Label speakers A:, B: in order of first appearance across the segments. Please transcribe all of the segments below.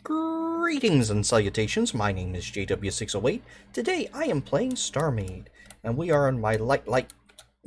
A: Greetings and salutations, my name is JW608. Today I am playing StarMade, and we are on my light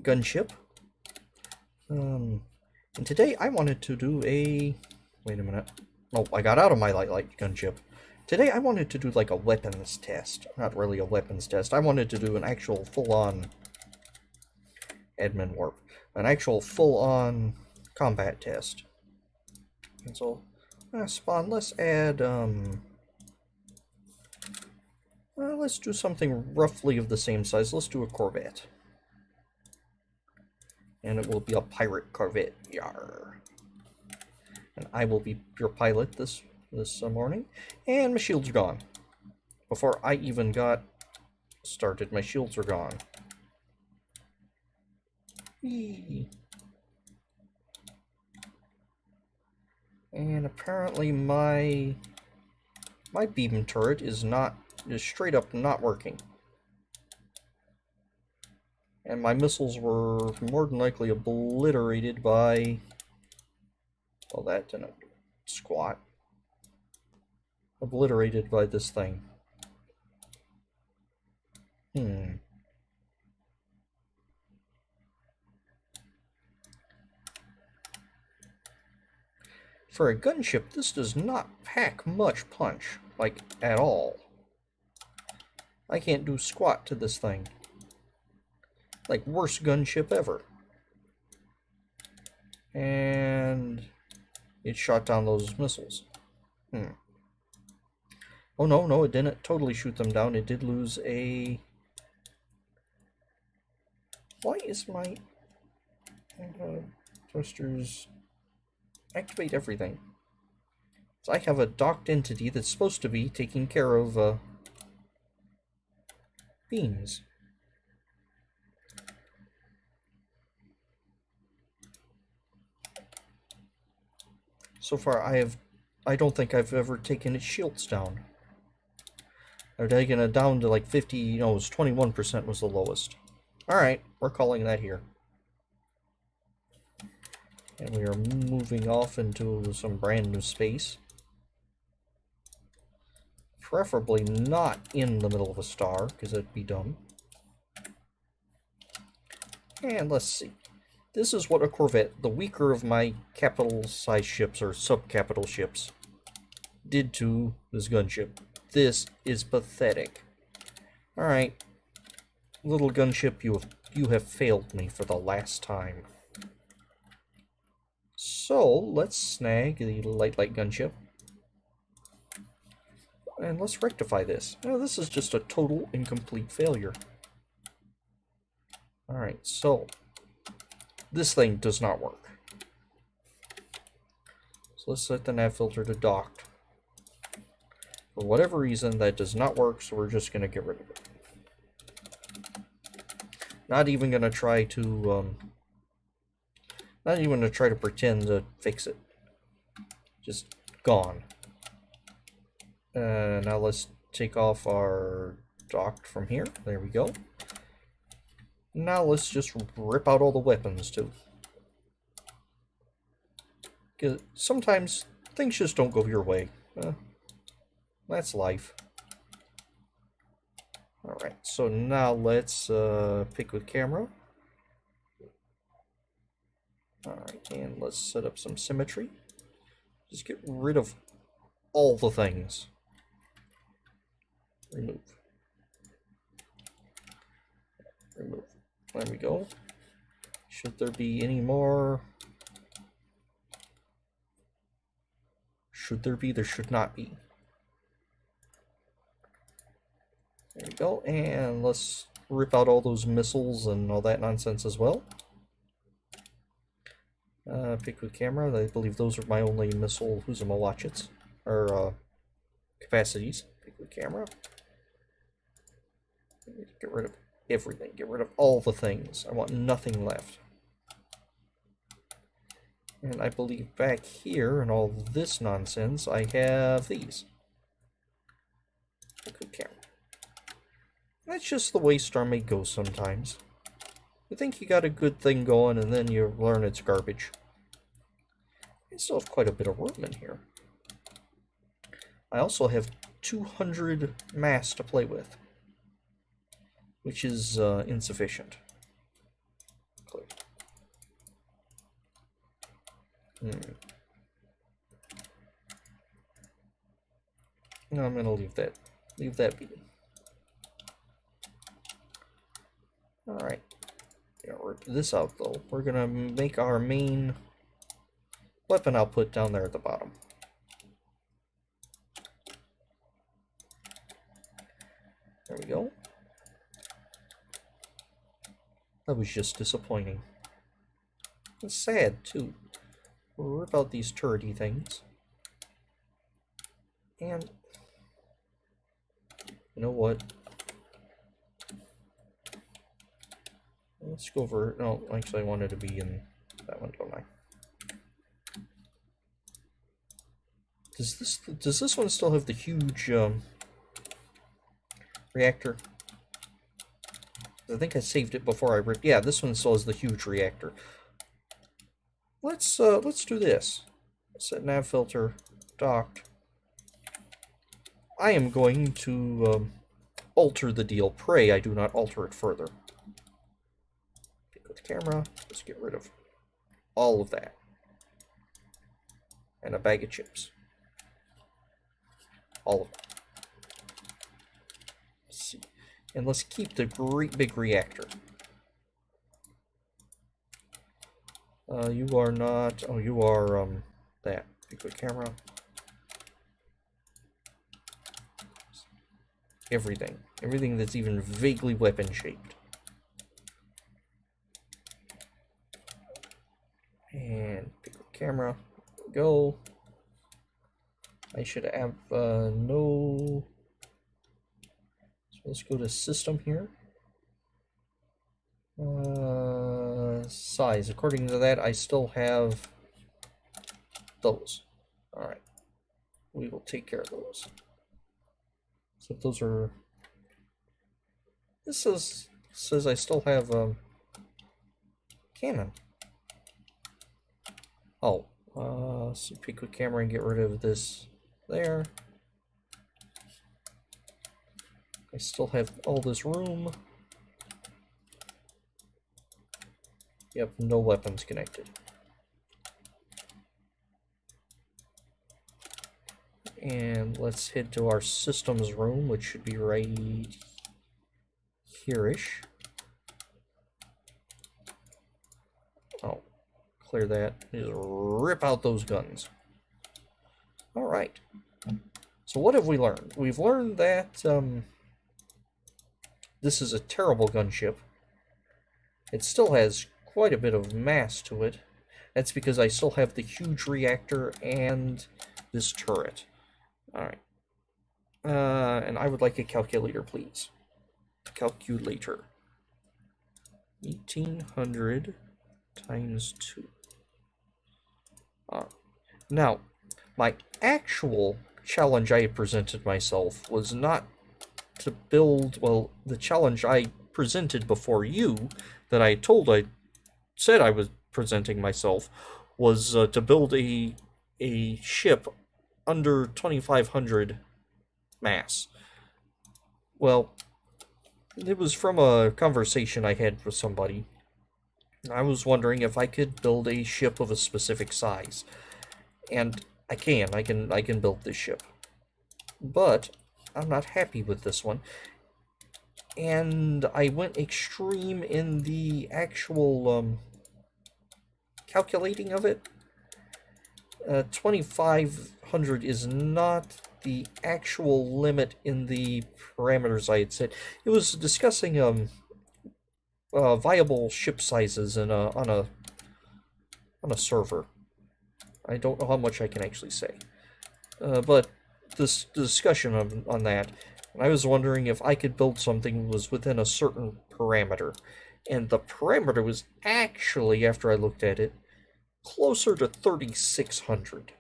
A: gunship. And today I wanted to do a... Wait a minute. Oh, I got out of my light gunship. Today I wanted to do like a weapons test. Not really a weapons test. I wanted to do an actual full-on admin warp. An actual full-on combat test. And so... spawn, let's add, let's do something roughly of the same size. Let's do a Corvette. And it will be a pirate Corvette, yar. And I will be your pilot this morning. And my shields are gone. Before I even got started, my shields are gone. Eee. And apparently my beam turret is straight up not working. And my missiles were more than likely obliterated by, well, that didn't squat. Obliterated by this thing. For a gunship, this does not pack much punch, like, at all. I can't do squat to this thing. Like, worst gunship ever. And it shot down those missiles. Oh, no, it didn't totally shoot them down. It did lose a... Why is my... thrusters... Activate everything. So I have a docked entity that's supposed to be taking care of beams. So far I don't think I've ever taken its shields down. I've taken it down to like 50, no, it was 21% was the lowest. Alright, we're calling that here. And we are moving off into some brand new space. Preferably not in the middle of a star, because that'd be dumb. And let's see. This is what a Corvette, the weaker of my capital-sized ships, or sub-capital ships, did to this gunship. This is pathetic. Alright. Little gunship, you have failed me for the last time. So, let's snag the light gunship. And let's rectify this. Now, this is just a total incomplete failure. Alright, so this thing does not work. So let's set the nav filter to docked. For whatever reason, that does not work, so we're just going to get rid of it. Not even going to try to... Not even going to try to pretend to fix it. Just gone. Now let's take off our docked from here. There we go. Now let's just rip out all the weapons too. Because sometimes things just don't go your way. That's life. Alright, so now let's pick with camera. Alright, and let's set up some symmetry. Just get rid of all the things. Remove. Remove. There we go. Should there be any more? Should there be? There should not be. There we go. And let's rip out all those missiles and all that nonsense as well. Pick with camera. I believe those are my only missile watchets or capacities. Pick with camera. Get rid of everything. Get rid of all the things. I want nothing left. And I believe back here in all this nonsense, I have these. Pick with camera. That's just the way StarMade goes sometimes. You think you got a good thing going, and then you learn it's garbage. I still have quite a bit of room in here. I also have 200 mass to play with, which is insufficient. No, I'm gonna leave that be. Alright. Yeah, rip this out though. We're gonna make our main weapon output down there at the bottom. There we go. That was just disappointing. It's sad too. We'll rip out these turrety things. And you know what? Let's go over. No, actually, I wanted to be in that one, don't I? Does this one still have the huge reactor? I think I saved it before I ripped. Yeah, this one still has the huge reactor. Let's do this. Set nav filter docked. I am going to alter the deal. Pray I do not alter it further. Pick with camera. Let's get rid of all of that. And a bag of chips. All of it. Let's see. And let's keep the great big reactor. You are not. Oh, you are that. Pick with camera. Everything. Everything that's even vaguely weapon shaped. And pick with camera. Go. I should have no. So let's go to system here. Size. According to that, I still have those. Alright. We will take care of those. So those are. This says I still have cannon. Oh. So pick with camera and get rid of this there. I still have all this room. Yep, no weapons connected. And let's head to our systems room, which should be right here-ish. Oh, clear that. Just rip out those guns. Alright. So what have we learned? We've learned that this is a terrible gunship. It still has quite a bit of mass to it. That's because I still have the huge reactor and this turret. Alright. And I would like a calculator, please. Calculator. 1800 times 2. Now, my actual challenge I presented myself was not to build, well, the challenge I presented before you, that I said I was presenting myself, was to build a ship under 2,500 mass. Well, it was from a conversation I had with somebody. I was wondering if I could build a ship of a specific size. And I can build this ship. But I'm not happy with this one. And I went extreme in the actual calculating of it. 2,500 is not the actual limit in the parameters I had set. It was discussing viable ship sizes in on a server. I don't know how much I can actually say, but this discussion on that, and I was wondering if I could build something that was within a certain parameter, and the parameter was actually, after I looked at it, closer to 3,600.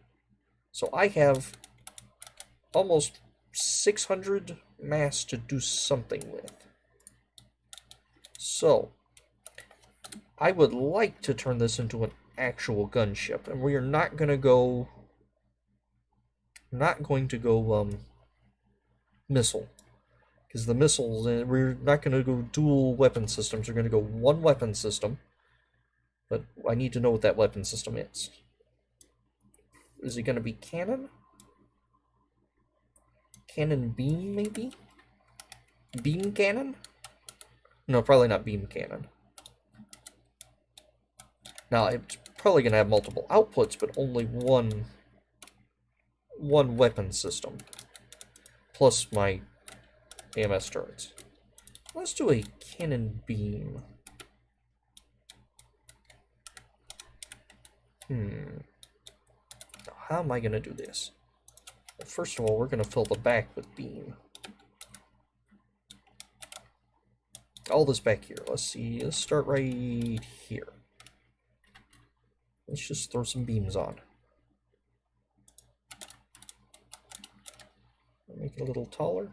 A: So I have almost 600 mass to do something with. So I would like to turn this into an actual gunship, and we are not going to go not going to go missile. Because the missiles, we're not going to go dual weapon systems. We're going to go one weapon system. But I need to know what that weapon system is. Is it going to be cannon? Cannon beam, maybe? Beam cannon? No, probably not beam cannon. Now, it's probably going to have multiple outputs, but only one weapon system. Plus my AMS turrets. Let's do a cannon beam. How am I going to do this? Well, first of all, we're going to fill the back with beam. All this back here. Let's see. Let's start right here. Let's just throw some beams on. Make it a little taller.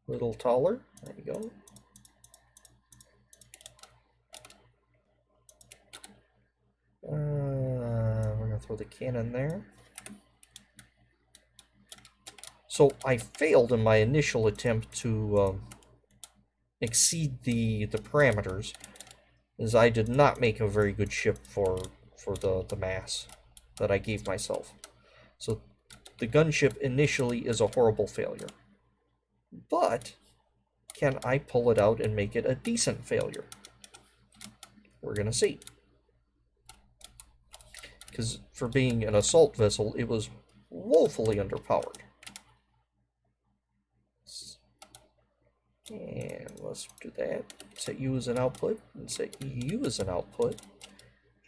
A: A little taller. There we go. We're going to throw the cannon there. So I failed in my initial attempt to exceed the parameters, as I did not make a very good ship for the mass that I gave myself. So the gunship initially is a horrible failure. But can I pull it out and make it a decent failure? We're going to see. Because for being an assault vessel, it was woefully underpowered. And let's do that. Set U as an output, and set U as an output.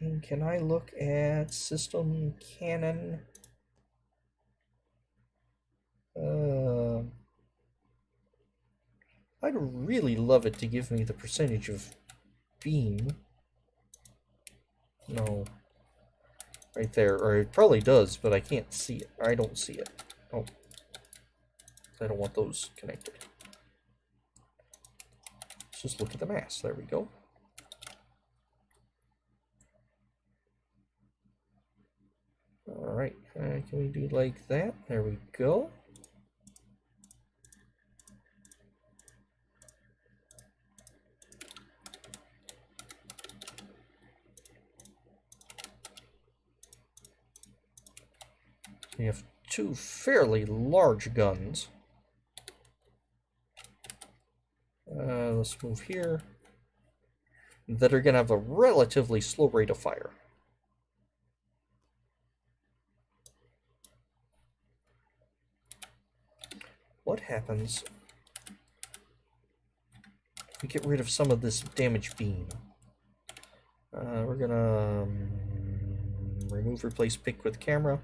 A: And can I look at system cannon? I'd really love it to give me the percentage of beam. No. Right there, or it probably does, but I can't see it. I don't see it. Oh. I don't want those connected. Let's just look at the mass. There we go. Alright, can we do like that? There we go. We have two fairly large guns. Let's move here. That are going to have a relatively slow rate of fire. What happens if we get rid of some of this damage beam? We're going to remove, replace, pick with camera.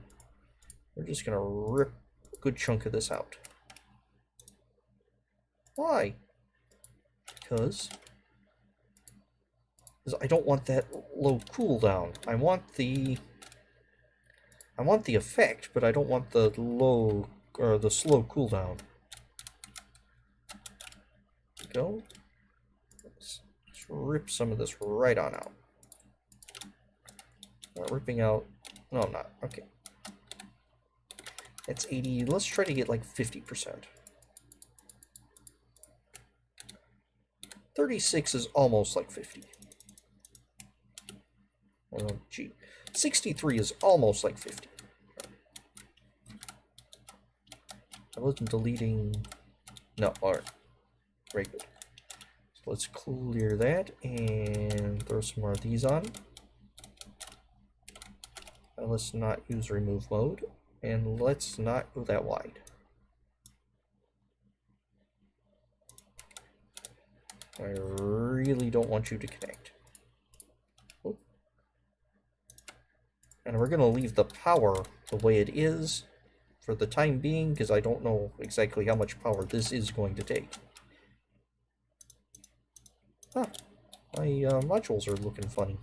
A: We're just going to rip a good chunk of this out. Why? Because I don't want that low cooldown. I want the effect, but I don't want the low or the slow cooldown. Go. Let's rip some of this right on out. Ripping out. No, I'm not. Okay. That's 80. Let's try to get like 50%. 36 is almost like 50. Oh, gee. 63 is almost like 50. I wasn't deleting. No, alright. Very good. So let's clear that and throw some more of these on. And let's not use remove mode. And let's not go that wide. I really don't want you to connect. Oh. And we're going to leave the power the way it is for the time being, because I don't know exactly how much power this is going to take. Huh. My modules are looking funny.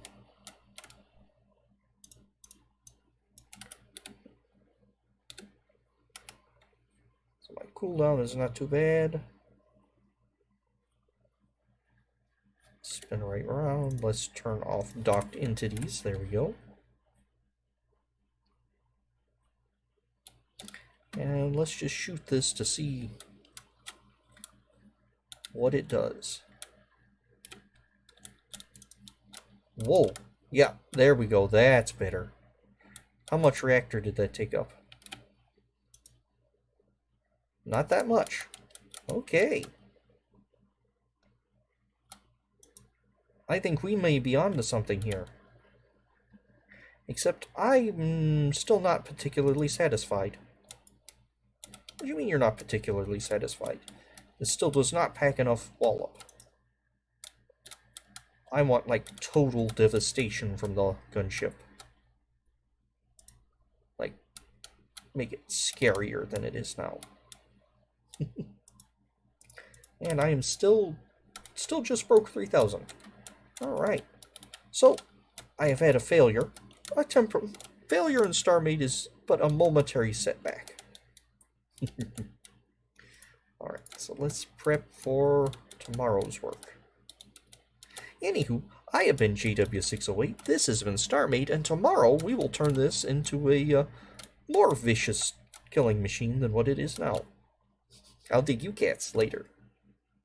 A: So my cooldown is not too bad. Spin right around. Let's turn off docked entities. There we go. And let's just shoot this to see what it does. Whoa. Yeah, there we go. That's better. How much reactor did that take up? Not that much. Okay. I think we may be onto something here. Except I'm still not particularly satisfied. What do you mean you're not particularly satisfied? This still does not pack enough wallop. I want, like, total devastation from the gunship. Like, make it scarier than it is now. And I am still just broke 3,000. Alright. So, I have had a failure. Failure in StarMade is but a momentary setback. Alright, so let's prep for tomorrow's work. Anywho, I have been JW608, this has been StarMade, and tomorrow we will turn this into a more vicious killing machine than what it is now. I'll dig you cats later.